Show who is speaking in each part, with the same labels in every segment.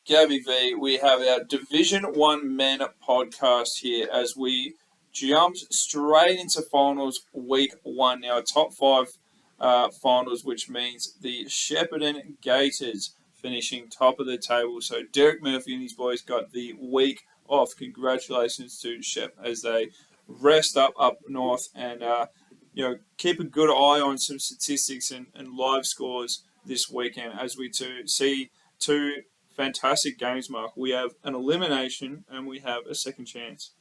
Speaker 1: Gabby V, we have our Division 1 Men podcast here as we jumped straight into finals week 1. Now, top 5 finals, which means the Shepparton Gators finishing top of the table. So Derek Murphy and his boys got the week off. Congratulations to Shep as they rest up north and keep a good eye on some statistics and live scores this weekend as we see two fantastic games, Mark. We have an elimination and we have a second chance.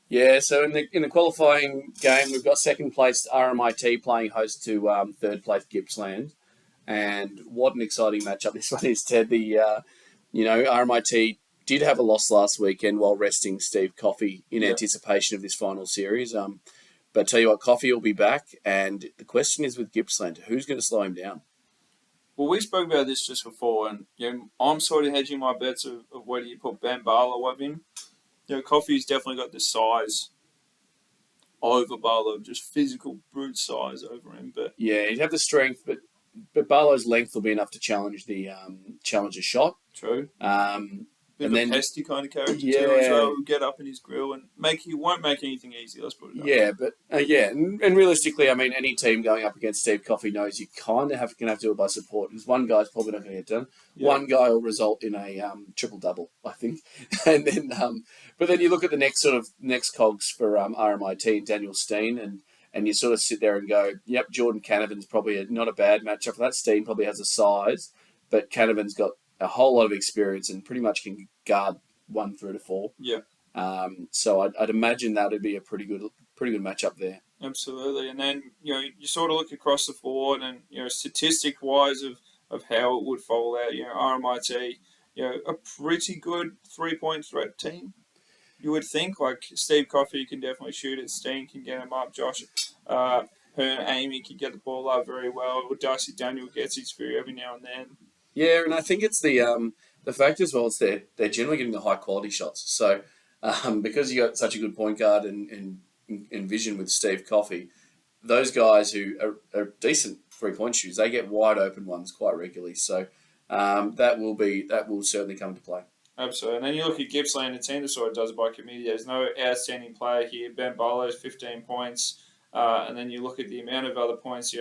Speaker 2: Yeah, so in the qualifying game, we've got second place RMIT playing host to third place Gippsland. And what an exciting matchup this one is, Ted. RMIT did have a loss last weekend while resting Steve Coffey in anticipation of this final series. But tell you what, Coffey will be back, and the question is with Gippsland, who's going to slow him down?
Speaker 1: Well, we spoke about this just before, and I'm sort of hedging my bets of whether you put Ben Barlow up in. Coffey's definitely got the size over Barlow, just physical brute size over him. But
Speaker 2: yeah, he'd have the strength, but Barlow's length will be enough to challenge the challenger's shot.
Speaker 1: True.
Speaker 2: And then
Speaker 1: pesty kind of character too as well. He'll get up in his grill and he won't make anything easy. Let's put it.
Speaker 2: Yeah, but and realistically, I mean, any team going up against Steve Coffey knows you kind of have to do it by support because one guy's probably not going to get done. Yeah. One guy will result in a triple double, I think, and then but then you look at the next cogs for RMIT and Daniel Steen and you sort of sit there and go, yep, Jordan Canavan's probably not a bad matchup for that. Steen probably has a size, but Canavan's got a whole lot of experience and pretty much can guard 1 through to 4.
Speaker 1: Yeah.
Speaker 2: So I'd imagine that would be a pretty good matchup there.
Speaker 1: Absolutely, and then you sort of look across the board and statistic wise of how it would fall out. RMIT, a pretty good 3-point threat team. You would think like Steve Coffey can definitely shoot it. Steen can get him up. Josh, her and Amy can get the ball up very well. Darcy Daniel gets his few every now and then.
Speaker 2: Yeah, and I think it's the fact as well is they're generally getting the high quality shots. So because you got such a good point guard and vision with Steve Coffey, those guys who are decent 3-point shooters, they get wide open ones quite regularly. So that will certainly come into play.
Speaker 1: Absolutely. And then you look at Gippsland, a team that sort of does it by committee. There's no outstanding player here. Ben Barlow's 15 points. And then you look at the amount of other points,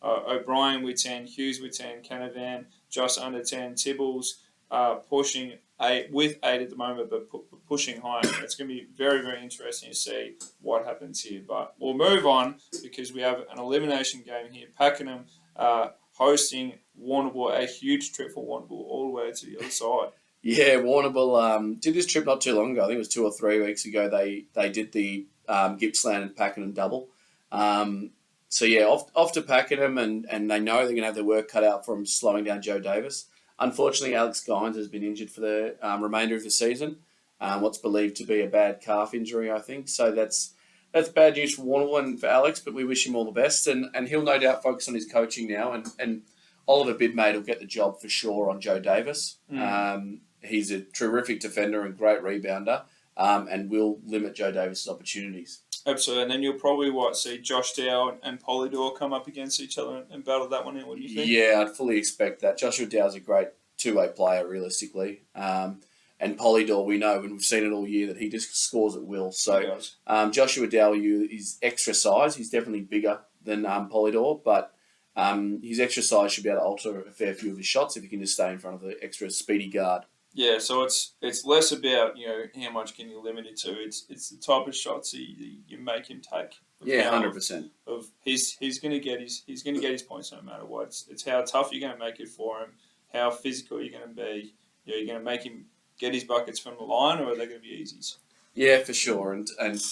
Speaker 1: O'Brien with 10, Hughes with 10, Canavan, Josh under 10, Tibbles pushing 8 with 8 at the moment, but pushing high. It's going to be very, very interesting to see what happens here. But we'll move on because we have an elimination game here. Pakenham hosting Warrnambool, a huge trip for Warrnambool all the way to the other side.
Speaker 2: Yeah, Warrnambool did this trip not too long ago. I think it was 2 or 3 weeks ago. They did the Gippsland and Pakenham double. So yeah, off to Pakenham, and they know they're going to have their work cut out from slowing down Joe Davis. Unfortunately, Alex Gines has been injured for the remainder of the season. What's believed to be a bad calf injury, I think. So that's bad news for Warrnambool and for Alex, but we wish him all the best. And he'll no doubt focus on his coaching now. And Oliver Bidmate will get the job for sure on Joe Davis. He's a terrific defender and great rebounder, and will limit Joe Davis's opportunities.
Speaker 1: Absolutely, and then you'll probably see Josh Dow and Polydor come up against each other and battle that one out. What do you think?
Speaker 2: Yeah, I'd fully expect that. Joshua Dow's a great two-way player, realistically. And Polydor, we know, and we've seen it all year, that he just scores at will. So Joshua Dow is extra size. He's definitely bigger than Polydor, but his extra size should be able to alter a fair few of his shots if he can just stay in front of the extra speedy guard.
Speaker 1: Yeah, so it's less about how much can you limit it to. It's the type of shots you make him take.
Speaker 2: Yeah, 100%.
Speaker 1: He's going to get his points no matter what. It's how tough you're going to make it for him, how physical you're going to be. You're going to make him get his buckets from the line, or are they going to be easies?
Speaker 2: Yeah, for sure. And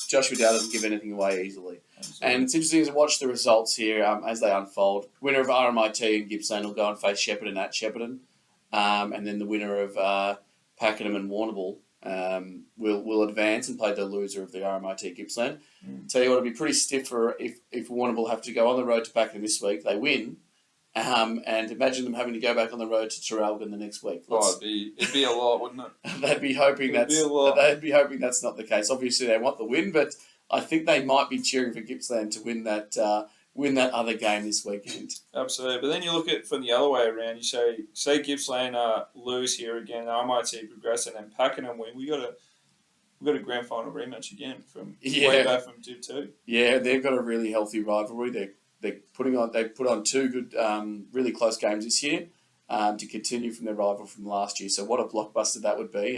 Speaker 2: Joshua Dow doesn't give anything away easily. Absolutely. And it's interesting to watch the results here as they unfold. Winner of RMIT and Gippsland will go and face Shepparton at Shepparton. And then the winner of Pakenham and Warrnambool will advance and play the loser of the RMIT Gippsland. Tell you what, it'll be pretty stiff if Warrnambool have to go on the road to Pakenham this week. They win. And imagine them having to go back on the road to Traralgon the next week.
Speaker 1: It'd be a lot, wouldn't it?
Speaker 2: They'd be hoping that's not the case. Obviously, they want the win, but I think they might be cheering for Gippsland to win that win that other game this weekend.
Speaker 1: Absolutely. But then you look at it from the other way around. You say Gippsland lose here again. I might see progress, and then Pakenham win. We got a grand final rematch again from way back from Div 2.
Speaker 2: Yeah, they've got a really healthy rivalry. They put on two good, really close games this year to continue from their rival from last year. So what a blockbuster that would be,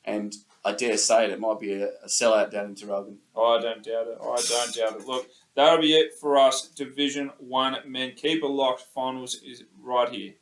Speaker 2: and I dare say it might be a sellout down in Traralgon.
Speaker 1: Oh, I don't doubt it. Look, that'll be it for us. Division 1 men. Keep it locked. Finals is right here.